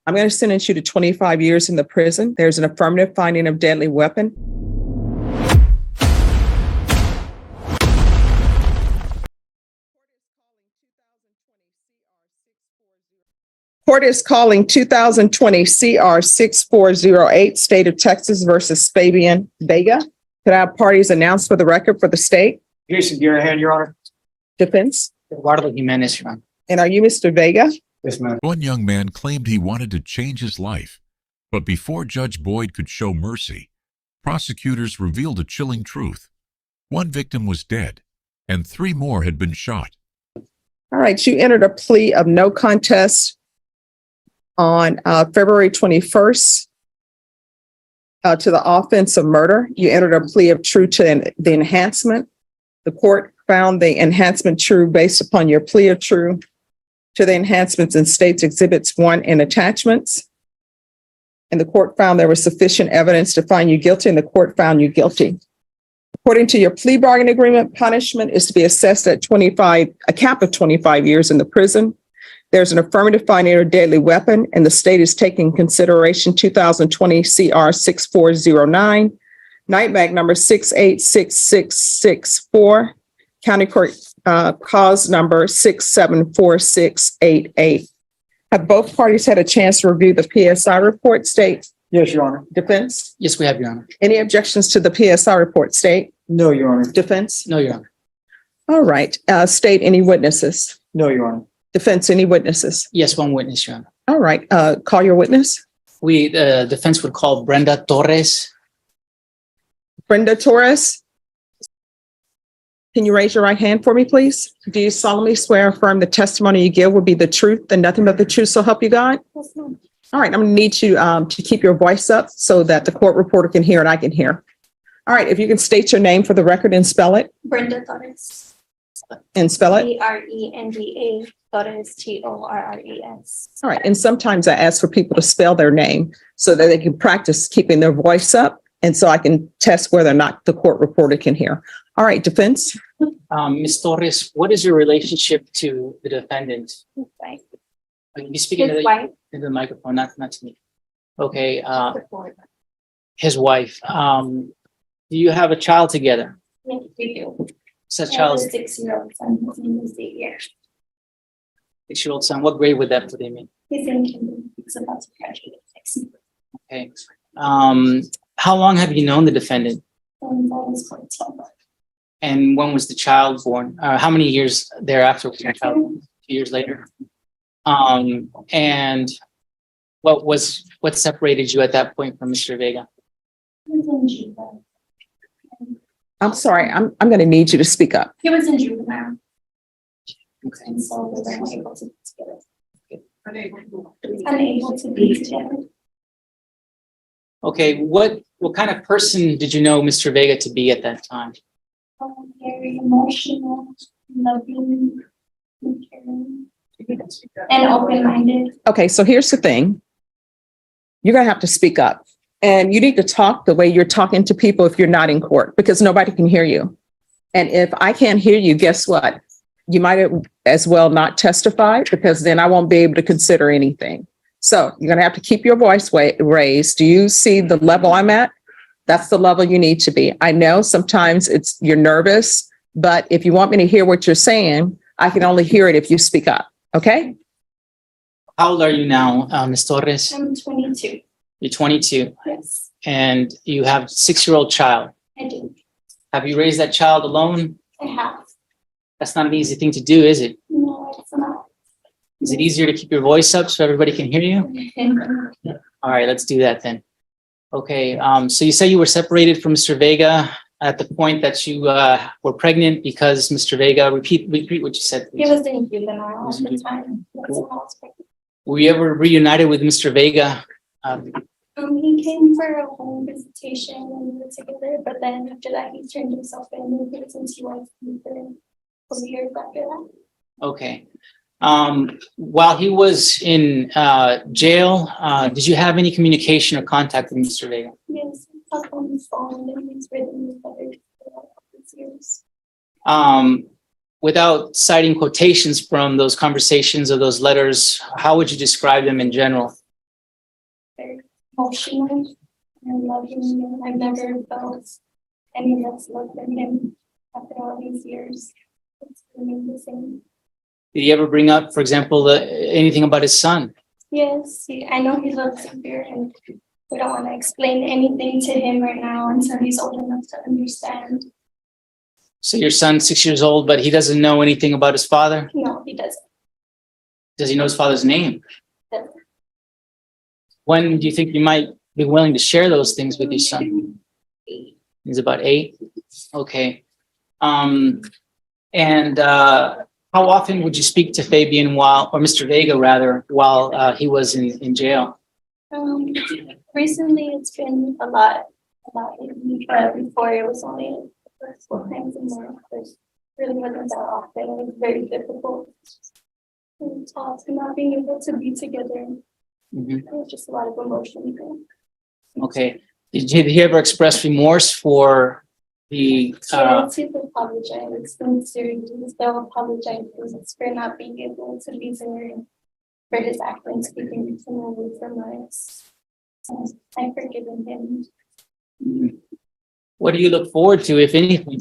I'm going to sentence you to 25 years in the prison. There's an affirmative finding of deadly weapon. Court is calling 2020 CR 6408, State of Texas versus Fabian Vega. Could I have parties announced for the record for the state? Jason Garahan, Your Honor. Defense? Eduardo Jimenez, Your Honor. And are you Mr. Vega? Yes, ma'am. One young man claimed he wanted to change his life, but before Judge Boyd could show mercy, prosecutors revealed a chilling truth. One victim was dead, and 3 more had been shot. All right, you entered a plea of no contest on February 21st to the offense of murder. You entered a plea of true to the enhancement. The court found the enhancement true based upon your plea of true to the enhancements in States Exhibits 1 and attachments. And the court found there was sufficient evidence to find you guilty, and the court found you guilty. According to your plea bargain agreement, punishment is to be assessed at a cap of 25 years in the prison. There's an affirmative finding of a deadly weapon, and the state is taking consideration 2020 CR 6409, night mag number 686664, county court cause number 674688. Have both parties had a chance to review the PSI report, state? Yes, Your Honor. Defense? Yes, we have, Your Honor. Any objections to the PSI report, state? No, Your Honor. Defense? No, Your Honor. All right, state, any witnesses? No, Your Honor. Defense, any witnesses? Yes, one witness, Your Honor. All right, call your witness. The defense would call Brenda Torres. Brenda Torres. Can you raise your right hand for me, please? Do you solemnly swear or affirm the testimony you give will be the truth and nothing but the truth, so help you God? Yes, ma'am. All right, I'm going to need you to keep your voice up so that the court reporter can hear and I can hear. All right, if you can state your name for the record and spell it. Brenda Torres. And spell it. Brenda Torres, Torres. All right, and sometimes I ask for people to spell their name so that they can practice keeping their voice up, and so I can test whether or not the court reporter can hear. All right, defense. Ms. Torres, what is your relationship to the defendant? Right. Be speaking His wife. into the microphone, not to me. Okay, his wife. Do you have a child together? Yes, we do. Such I have a child, 6-year-old son. His name is Xavier. 6-year-old son. What grade would that put him in? He's in kindergarten. He's about to graduate next year. Okay. How long have you known the defendant? And that was 14. And when was the child born? How many years thereafter was the child? 2 years later. And what separated you at that point from Mr. Vega? He was in juvenile. I'm sorry, I'm going to need you to speak up. He was in juvenile. Okay. And so we were unable to be together. Unable to be together. Okay, what kind of person did you know Mr. Vega to be at that time? Very emotional, loving, and caring, and open-minded. Okay, so here's the thing. You're going to have to speak up, and you need to talk the way you're talking to people if you're not in court, because nobody can hear you. And if I can't hear you, guess what? You might as well not testify, because then I won't be able to consider anything. So you're going to have to keep your voice raised. Do you see the level I'm at? That's the level you need to be. I know sometimes you're nervous, but if you want me to hear what you're saying, I can only hear it if you speak up. Okay? How old are you now, Ms. Torres? I'm 22. You're 22, Yes, and you have a 6-year-old child. I do. Have you raised that child alone? I have. That's not an easy thing to do, is it? No, it's not. Is it easier to keep your voice up so everybody can hear you? All right, let's do that then. Okay, so you say you were separated from Mr. Vega at the point that you were pregnant because Mr. Vega, repeat what you said, He please. was in juvenile at the time. That's when I was pregnant. Were you ever reunited with Mr. Vega? He came for a home visitation and we were together, but then after that, he turned himself in since he was for years after that. Okay. While he was in jail, did you have any communication or contact with Mr. Vega? Yes, he talked on his phone and he's written his letters for all these years. Without citing quotations from those conversations or those letters, how would you describe them in general? emotional and loving, and I've never felt any less love than him after all these years. It's remained the same. Did he ever bring up, for example, anything about his son? Yes, I know he loves severe, and we don't want to explain anything to him right now until he's old enough to understand. So your son's 6 years old, but he doesn't know anything about his father? No, he doesn't. Does he know his father's name? Doesn't. When do you think you might be willing to share those things with your son? He's about 8. Okay. And how often would you speak to Fabian or Mr. Vega rather, while he was in jail? Recently it's been a lot. Before it was only the first 4 times a month, but really wasn't that often. It was very difficult to talk and not being able to be together. Mhm. It was just a lot of emotion there. Okay. Did he ever express remorse for the Yes, he's apologized sincerely. They'll apologize for not being able to be there, for his actions keeping him away from us. I've forgiven him. what do you look forward to, if anything?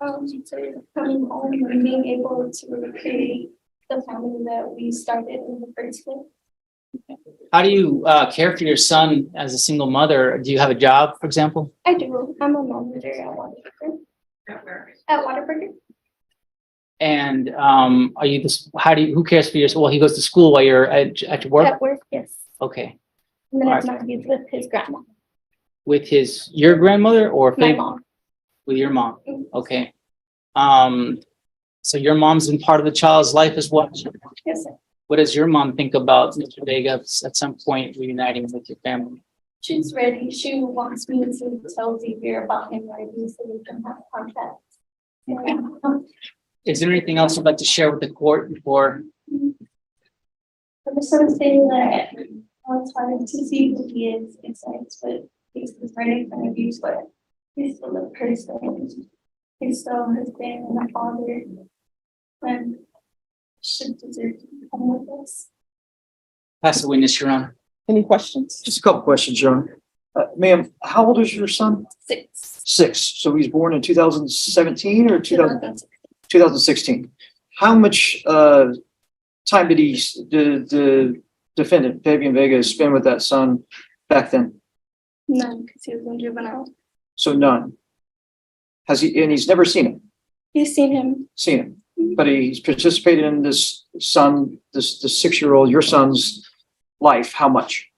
To coming home and being able to recreate the family that we started in the first place. How do you care for your son as a single mother? Do you have a job, for example? I do. I'm a manager at Whataburger. At Whataburger? And are you this? Who cares for your? Well, he goes to school while you're at your work. At work, yes. Okay, And then All it's not he's with his grandma, with your grandmother or my Fabi- mom. with your mom? Mhm. Okay. So your mom's been part of the child's life as well. Yes, sir. What does your mom think about Mr. Vega at some point reuniting with your family? She's ready. She wants me to tell Xavier about him already so we can have contact. Yeah. Is there anything else you'd like to share with the court before? I just want to say that it's hard to see who he is inside, but he's right in front of you, but he's still a person. He still has been a father and should deserve to come with us. Pass the witness, Your Honor. Any questions? Just a couple questions, Your Honor. Ma'am, how old is your son? 6. 6. So he's born in 2017 or 2006. 2016. How much time did the defendant, Fabian Vega, spend with that son back then? None, because he was in juvenile. So none. And he's never seen him? He's seen him. But he's participated in this 6-year-old, your son's life. How much?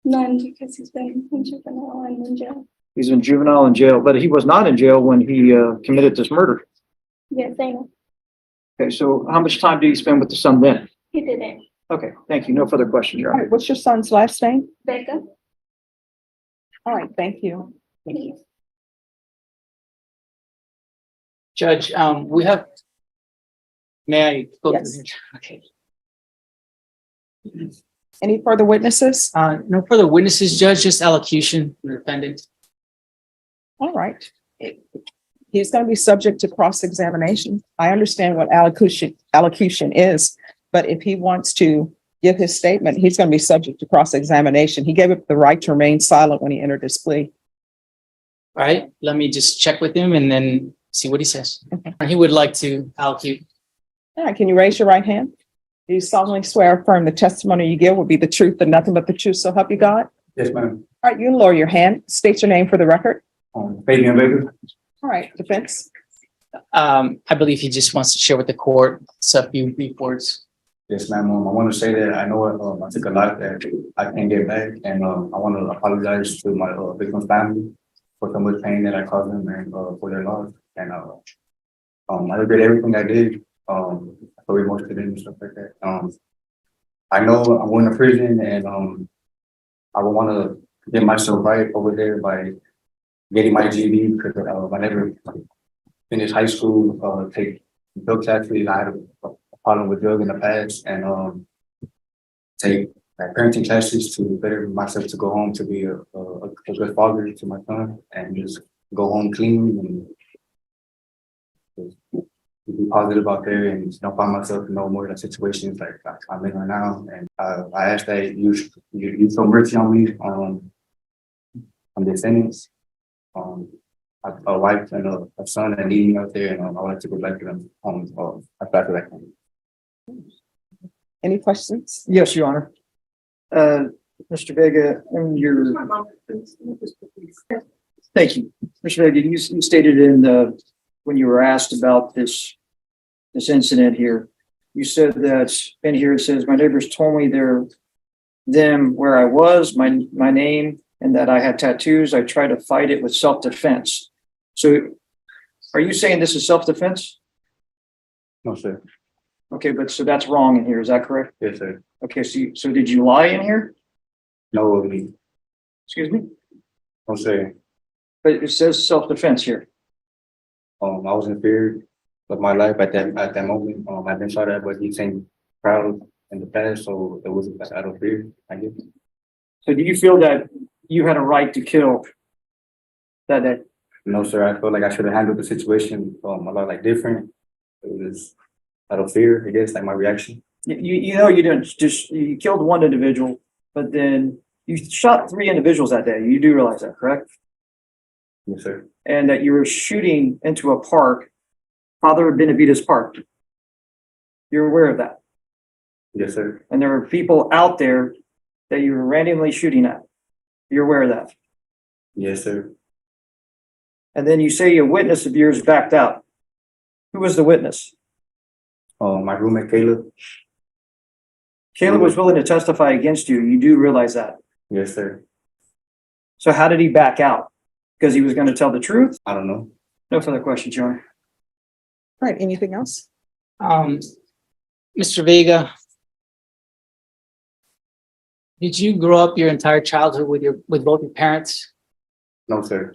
None, because he's been in juvenile and in jail. He's in juvenile and jail, but he was not in jail when he committed this murder. Yes, I know. Okay, so how much time did he spend with the son then? He didn't. Okay, thank you. No further questions, Your All Honor. right, what's your son's last name? Becca? All right, thank you. Please. Judge, we have. May I go? Yes. Okay. Any further witnesses? No further witnesses, Judge, just allocution from the defendant. All right. He's going to be subject to cross-examination. I understand what allocution is, but if he wants to give his statement, he's going to be subject to cross-examination. He gave up the right to remain silent when he entered his plea. All right, let me just check with him and then see what he says. Okay. He would like to allocute. All right, can you raise your right hand? Do you solemnly swear or affirm the testimony you give will be the truth and nothing but the truth, so help you God? Yes, ma'am. All right, you can lower your hand. State your name for the record. Fabian Vega. All right, defense. I believe he just wants to share with the court a few brief words. Yes, ma'am. I want to say that I know I took a lot that I can't get back, and I want to apologize to my victim's family for so much pain that I caused them and for their loss. And I regret everything I did. So emotional and stuff like that. I know I'm going to prison, and I would want to get myself right over there by getting my GED because I never finished high school. Take drug classes. I had a problem with drugs in the past, and take parenting classes to better myself to go home to be a good father to my son and just go home clean and be positive out there and find myself in no more of the situations like I'm in right now. And I ask that you show mercy on me, on the sentence. A wife and a son that need me out there, and I like to go back to them as fast as I can. Any questions? Yes, Your Honor. Mr. Vega, in your, thank you. Mr. Vega, you stated when you were asked about this incident here, you said that in here it says, my neighbors told me them where I was, my name, and that I had tattoos. I tried to fight it with self-defense. So are you saying this is self-defense? No, sir. Okay, but so that's wrong in here, is that correct? Yes, sir. Okay, so did you lie in here? No, Excuse me? no, sir. But it says self-defense here. I was in fear of my life at that moment. I've been shot at, but he seemed proud in the past, so it wasn't out of fear, I guess. So do you feel that you had a right to kill that day? No, sir. I feel like I should have handled the situation a lot like different. It was out of fear, I guess, like my reaction. You know you didn't just you killed one individual, but then you shot 3 individuals that day. You do realize that, correct? Yes, sir. And that you were shooting into a park, Father Benavides Park. You're aware of that. Yes, sir. And there were people out there that you were randomly shooting at. You're aware of that. Yes, sir. And then you say a witness of yours backed out. Who was the witness? My roommate Caleb. Caleb was willing to testify against you. You do realize that. Yes, sir. So how did he back out? Because he was going to tell the truth? I don't know. No further questions, Your Honor. All right, anything else? Mr. Vega, did you grow up your entire childhood with both your parents? No, sir.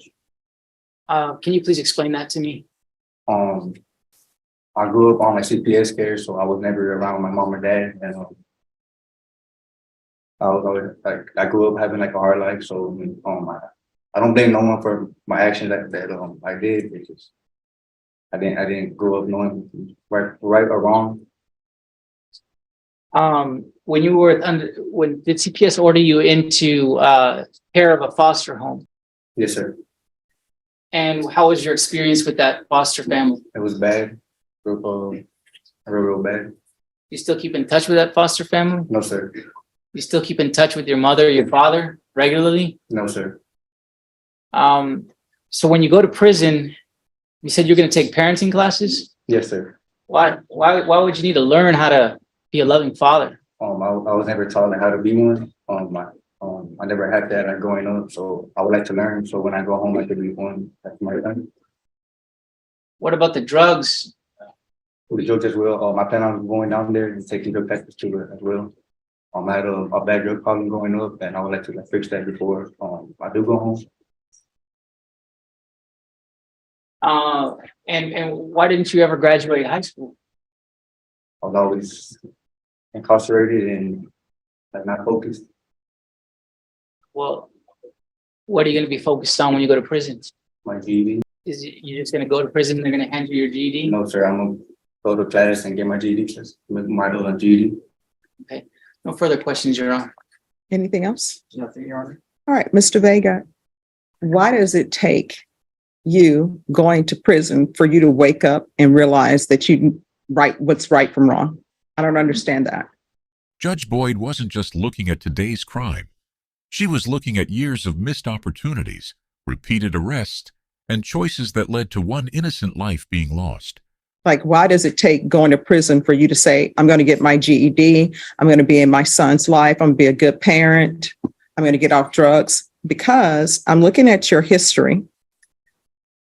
Can you please explain that to me? I grew up on like CPS care, so I was never around my mom or dad, and I was always like I grew up having like a hard life. So I don't blame no one for my actions that I did. It's just I didn't grow up knowing right or wrong. When you were when did CPS order you into care of a foster home? Yes, sir. And how was your experience with that foster family? It was bad, real bad. You still keep in touch with that foster family? No, sir. You still keep in touch with your mother, your father regularly? No, sir. So when you go to prison, you said you're going to take parenting classes? Yes, sir. Why would you need to learn how to be a loving father? I was never taught like how to be one. I never had that growing up, so I would like to learn. So when I go home, I could be one. That's my time. What about the drugs? The joke as well. I plan on going down there and taking drug tests too as well. I had a bad drug problem growing up, and I would like to fix that before I do go home. And why didn't you ever graduate high school? I was always incarcerated and like not focused. Well, what are you going to be focused on when you go to prison? My GED. Is it you're just going to go to prison and they're going to hand you your GED? No, sir. I'm gonna go to class and get my GED. My GED. Okay. No further questions, Your Honor. Anything else? Nothing, Your Honor. All right, Mr. Vega, why does it take you going to prison for you to wake up and realize that you what's right from wrong? I don't understand that. Judge Boyd wasn't just looking at today's crime. She was looking at years of missed opportunities, repeated arrests, and choices that led to one innocent life being lost. Like, why does it take going to prison for you to say, I'm going to get my GED, I'm going to be in my son's life, I'm going to be a good parent, I'm going to get off drugs? Because I'm looking at your history,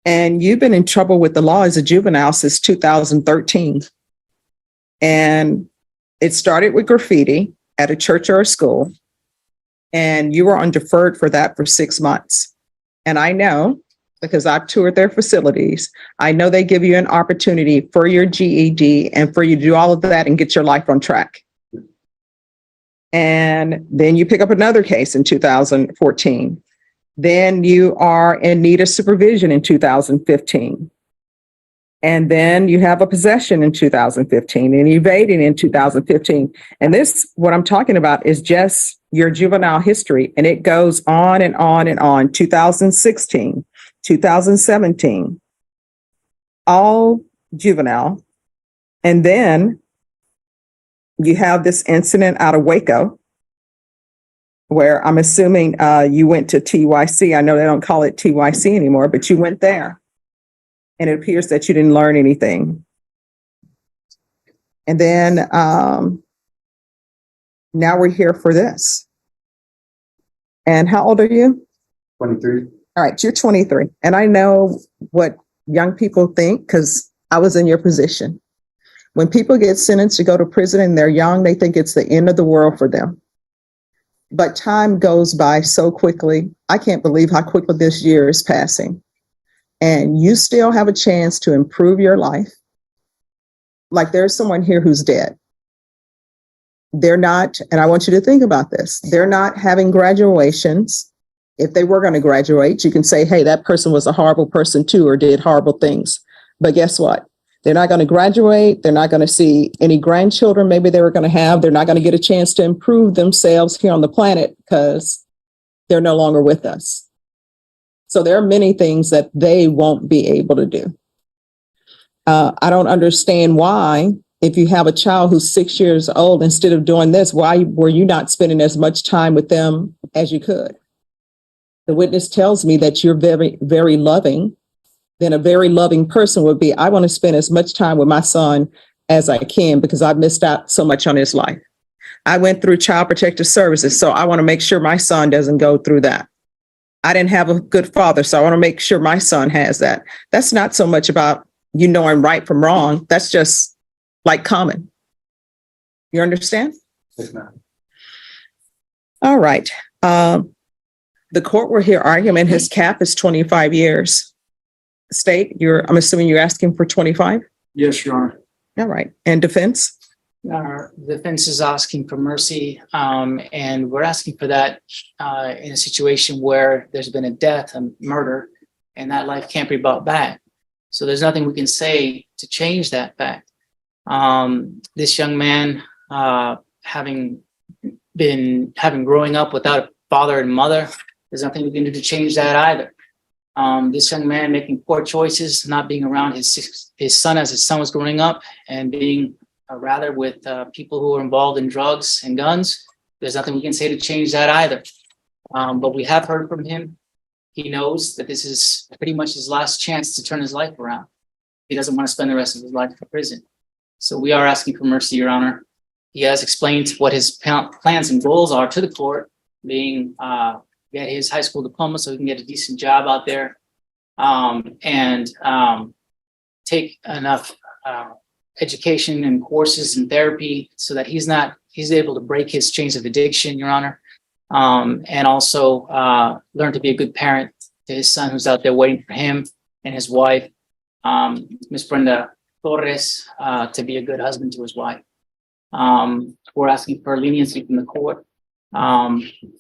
and you've been in trouble with the law as a juvenile since 2013. And it started with graffiti at a church or a school, and you were on deferred for that for 6 months. And I know, because I've toured their facilities, I know they give you an opportunity for your GED and for you to do all of that and get your life on track. And then you pick up another case in 2014. Then you are in need of supervision in 2015. And then you have a possession in 2015 and evading in 2015. And this, what I'm talking about is just your juvenile history. And it goes on and on and on. 2016, 2017, all juvenile. And then you have this incident out of Waco, where I'm assuming you went to TYC. I know they don't call it TYC anymore, but you went there. And it appears that you didn't learn anything. And then now we're here for this. And how old are you? 23. All right, you're 23. And I know what young people think because I was in your position. When people get sentenced to go to prison and they're young, they think it's the end of the world for them. But time goes by so quickly. I can't believe how quickly this year is passing. And you still have a chance to improve your life. Like there's someone here who's dead. They're not, and I want you to think about this, they're not having graduations. If they were going to graduate, you can say, hey, that person was a horrible person too, or did horrible things. But guess what? They're not going to graduate. They're not going to see any grandchildren maybe they were going to have. They're not going to get a chance to improve themselves here on the planet because they're no longer with us. So there are many things that they won't be able to do. I don't understand why, if you have a child who's 6 years old, instead of doing this, why were you not spending as much time with them as you could? The witness tells me that you're very, very loving. Then a very loving person would be, I want to spend as much time with my son as I can because I've missed out so much on his life. I went through Child Protective Services, so I want to make sure my son doesn't go through that. I didn't have a good father, so I want to make sure my son has that. That's not so much about you knowing right from wrong. That's just like common. You understand? Yes, ma'am. All right. The court we're here arguing, his cap is 25 years. State, I'm assuming you're asking for 25? Yes, Your Honor. All right. And defense? Our defense is asking for mercy, and we're asking for that in a situation where there's been a death, a murder, and that life can't be brought back. So there's nothing we can say to change that fact. This young man, having growing up without a father and mother, there's nothing we can do to change that either. This young man making poor choices, not being around his son as his son was growing up, and being rather with people who are involved in drugs and guns. There's nothing we can say to change that either. But we have heard from him. He knows that this is pretty much his last chance to turn his life around. He doesn't want to spend the rest of his life in prison. So we are asking for mercy, Your Honor. He has explained what his plans and goals are to the court, being get his high school diploma so he can get a decent job out there, and take enough education and courses and therapy so that he's able to break his chains of addiction, Your Honor, and also learn to be a good parent to his son who's out there waiting for him, and his wife, Miss Brenda Torres, to be a good husband to his wife. We're asking for leniency from the court,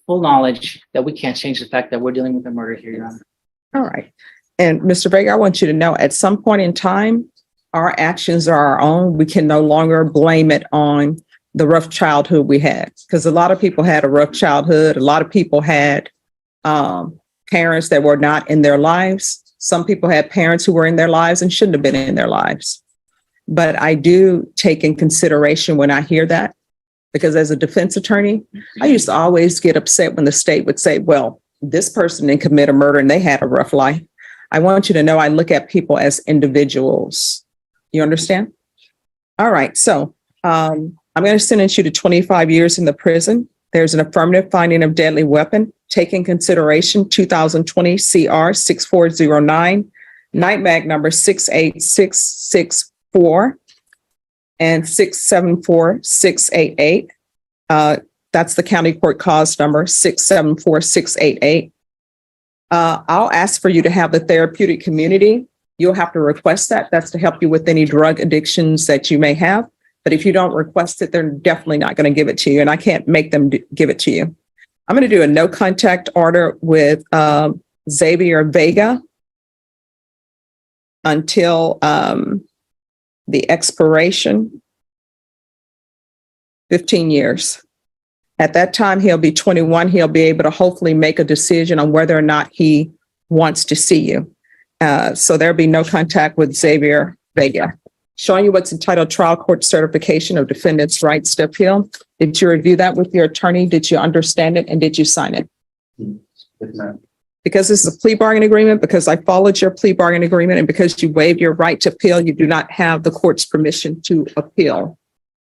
full knowledge that we can't change the fact that we're dealing with a murder here, Your Honor. All right. And Mr. Vega, I want you to know at some point in time, our actions are our own. We can no longer blame it on the rough childhood we had, because a lot of people had a rough childhood. A lot of people had parents that were not in their lives. Some people had parents who were in their lives and shouldn't have been in their lives. But I do take in consideration when I hear that, because as a defense attorney, I used to always get upset when the state would say, well, this person didn't commit a murder and they had a rough life. I want you to know I look at people as individuals. You understand? All right. So I'm going to sentence you to 25 years in the prison. There's an affirmative finding of deadly weapon. Take in consideration 2020 CR 6409, night mag number 68664 and 674688. That's the county court cause number 674688. I'll ask for you to have the therapeutic community. You'll have to request that. That's to help you with any drug addictions that you may have. But if you don't request it, they're definitely not going to give it to you. And I can't make them give it to you. I'm going to do a no contact order with Fabian Vega. until the expiration, 15 years. At that time, he'll be 21. He'll be able to hopefully make a decision on whether or not he wants to see you. So there'll be no contact with Xavier Vega. Showing you what's entitled Trial Court Certification of Defendant's Rights to Appeal. Did you review that with your attorney? Did you understand it? And did you sign it? Yes, ma'am. Because this is a plea bargain agreement, because I followed your plea bargain agreement, and because you waived your right to appeal, you do not have the court's permission to appeal.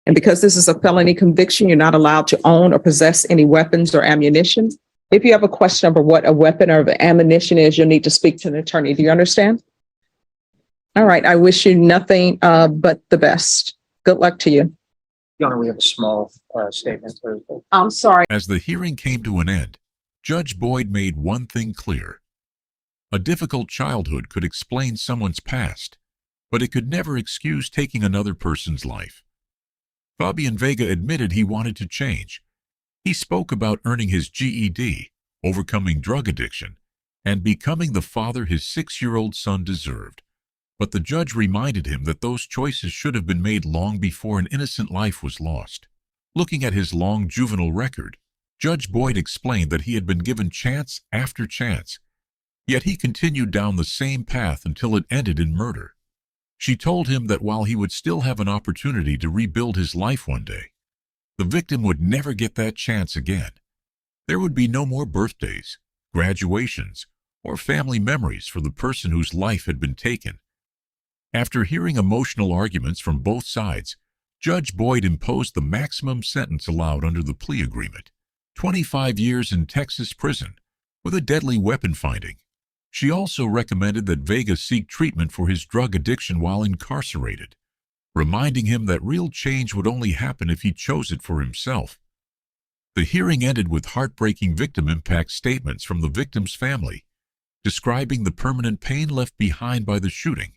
And because this is a felony conviction, you're not allowed to own or possess any weapons or ammunition. If you have a question over what a weapon or ammunition is, you'll need to speak to an attorney. Do you understand? All right. I wish you nothing but the best. Good luck to you. Your Honor, we have a small statement. I'm sorry. As the hearing came to an end, Judge Boyd made one thing clear. A difficult childhood could explain someone's past, but it could never excuse taking another person's life. Fabian Vega admitted he wanted to change. He spoke about earning his GED, overcoming drug addiction, and becoming the father his 6-year-old son deserved. But the judge reminded him that those choices should have been made long before an innocent life was lost. Looking at his long juvenile record, Judge Boyd explained that he had been given chance after chance, yet he continued down the same path until it ended in murder. She told him that while he would still have an opportunity to rebuild his life one day, the victim would never get that chance again. There would be no more birthdays, graduations, or family memories for the person whose life had been taken. After hearing emotional arguments from both sides, Judge Boyd imposed the maximum sentence allowed under the plea agreement, 25 years in Texas prison with a deadly weapon finding. She also recommended that Vega seek treatment for his drug addiction while incarcerated, reminding him that real change would only happen if he chose it for himself. The hearing ended with heartbreaking victim impact statements from the victim's family, describing the permanent pain left behind by the shooting.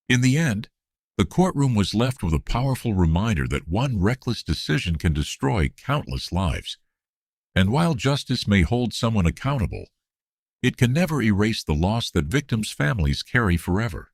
In the end, the courtroom was left with a powerful reminder that one reckless decision can destroy countless lives. And while justice may hold someone accountable, it can never erase the loss that victims' families carry forever.